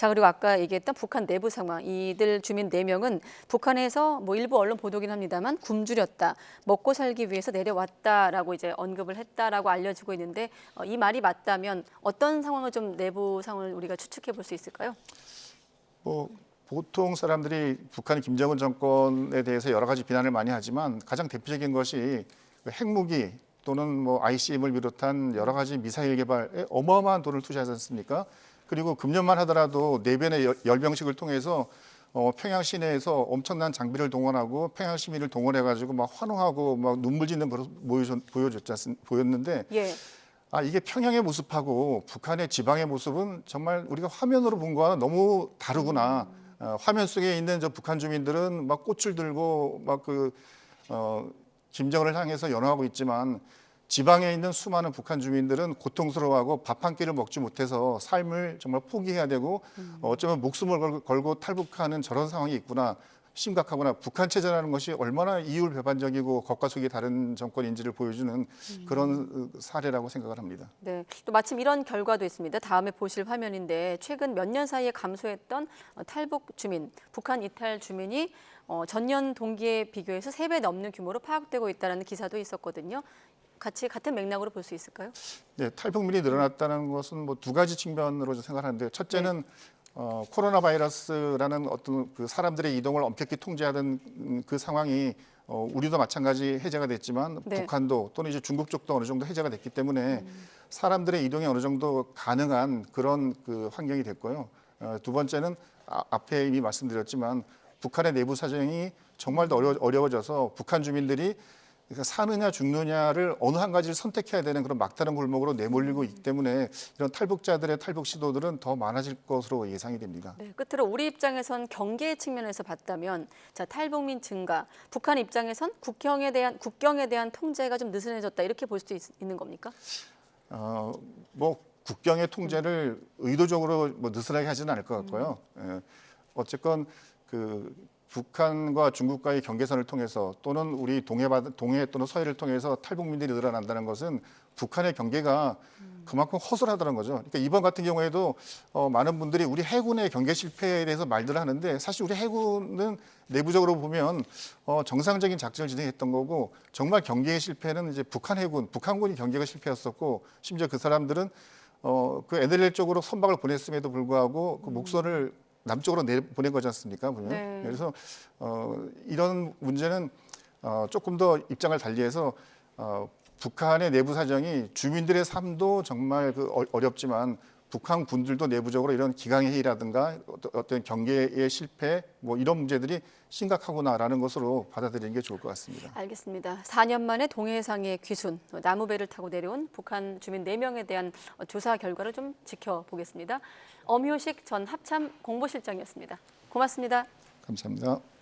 자, 그리고 아까 얘기했던 북한 내부 상황, 이들 주민 4명은 북한에서 뭐 일부 언론 보도긴 합니다만 굶주렸다, 먹고 살기 위해서 내려왔다라고 이제 언급을 했다라고 알려지고 있는데 이 말이 맞다면 어떤 상황을 좀 내부 상황을 우리가 추측해 볼 수 있을까요? 뭐 보통 사람들이 북한 김정은 정권에 대해서 여러 가지 비난을 많이 하지만 가장 대표적인 것이 핵무기 또는 뭐 ICBM을 비롯한 여러 가지 미사일 개발에 어마어마한 돈을 투자하지 않습니까? 그리고 금년만 하더라도 내변의 열병식을 통해서 평양 시내에서 엄청난 장비를 동원하고 평양 시민을 동원해가지고 막 환호하고 막 눈물 짓는 모습 보였는데 예. 이게 평양의 모습하고 북한의 지방의 모습은 정말 우리가 화면으로 본 거와는 너무 다르구나. 화면 속에 있는 저 북한 주민들은 막 꽃을 들고 막 김정은을 향해서 연호하고 있지만 지방에 있는 수많은 북한 주민들은 고통스러워하고 밥 한 끼를 먹지 못해서 삶을 정말 포기해야 되고 어쩌면 목숨을 걸고 탈북하는 저런 상황이 있구나. 심각하구나. 북한 체제라는 것이 얼마나 이율배반적이고 겉과 속이 다른 정권인지를 보여주는 그런 사례라고 생각을 합니다. 네, 또 마침 이런 결과도 있습니다. 다음에 보실 화면인데 최근 몇 년 사이에 감소했던 탈북 주민, 북한 이탈 주민이 전년 동기에 비교해서 3배 넘는 규모로 파악되고 있다는 기사도 있었거든요. 같은 맥락으로 볼 수 있을까요? 네, 탈북민이 늘어났다는 것은 뭐 2가지 측면으로 생각하는데요. 첫째는 코로나 바이러스라는 어떤 그 사람들의 이동을 엄격히 통제하던 그 상황이 우리도 마찬가지 해제가 됐지만 북한도 또는 이제 중국 쪽도 어느 정도 해제가 됐기 때문에 사람들의 이동이 어느 정도 가능한 그런 그 환경이 됐고요. 두 번째는 앞에 이미 말씀드렸지만 북한의 내부 사정이 정말 더 어려워져서 북한 주민들이 그러니까 사느냐 죽느냐를 어느 한 가지를 선택해야 되는 그런 막다른 골목으로 내몰리고 있기 때문에 이런 탈북자들의 탈북 시도들은 더 많아질 것으로 예상이 됩니다. 네, 끝으로 우리 입장에선 경계 측면에서 봤다면 자, 탈북민 증가, 북한 입장에선 국경에 대한 통제가 좀 느슨해졌다 이렇게 볼 수도 있는 겁니까? 뭐 국경의 통제를 의도적으로 뭐 느슨하게 하지는 않을 것 같고요. 어쨌건 그 북한과 중국과의 경계선을 통해서 또는 우리 동해 또는 서해를 통해서 탈북민들이 늘어난다는 것은 북한의 경계가 그만큼 허술하다는 거죠. 그러니까 이번 같은 경우에도 많은 분들이 우리 해군의 경계 실패에 대해서 말들을 하는데 사실 우리 해군은 내부적으로 보면 정상적인 작전을 진행했던 거고 정말 경계의 실패는 이제 북한군이 경계가 실패였었고 심지어 그 사람들은 그 NLL 쪽으로 선박을 보냈음에도 불구하고 그 목선을 남쪽으로 보낸 거지 않습니까? 보면. 네. 그래서 이런 문제는 조금 더 입장을 달리해서 북한의 내부 사정이 주민들의 삶도 정말 어렵지만 북한 군들도 내부적으로 이런 기강회의라든가 어떤 경계의 실패 뭐 이런 문제들이 심각하구나라는 것으로 받아들이는 게 좋을 것 같습니다. 알겠습니다. 4년 만에 동해상의 귀순, 나무배를 타고 내려온 북한 주민 4명에 대한 조사 결과를 좀 지켜보겠습니다. 엄효식 전 합참 공보실장이었습니다. 고맙습니다. 감사합니다.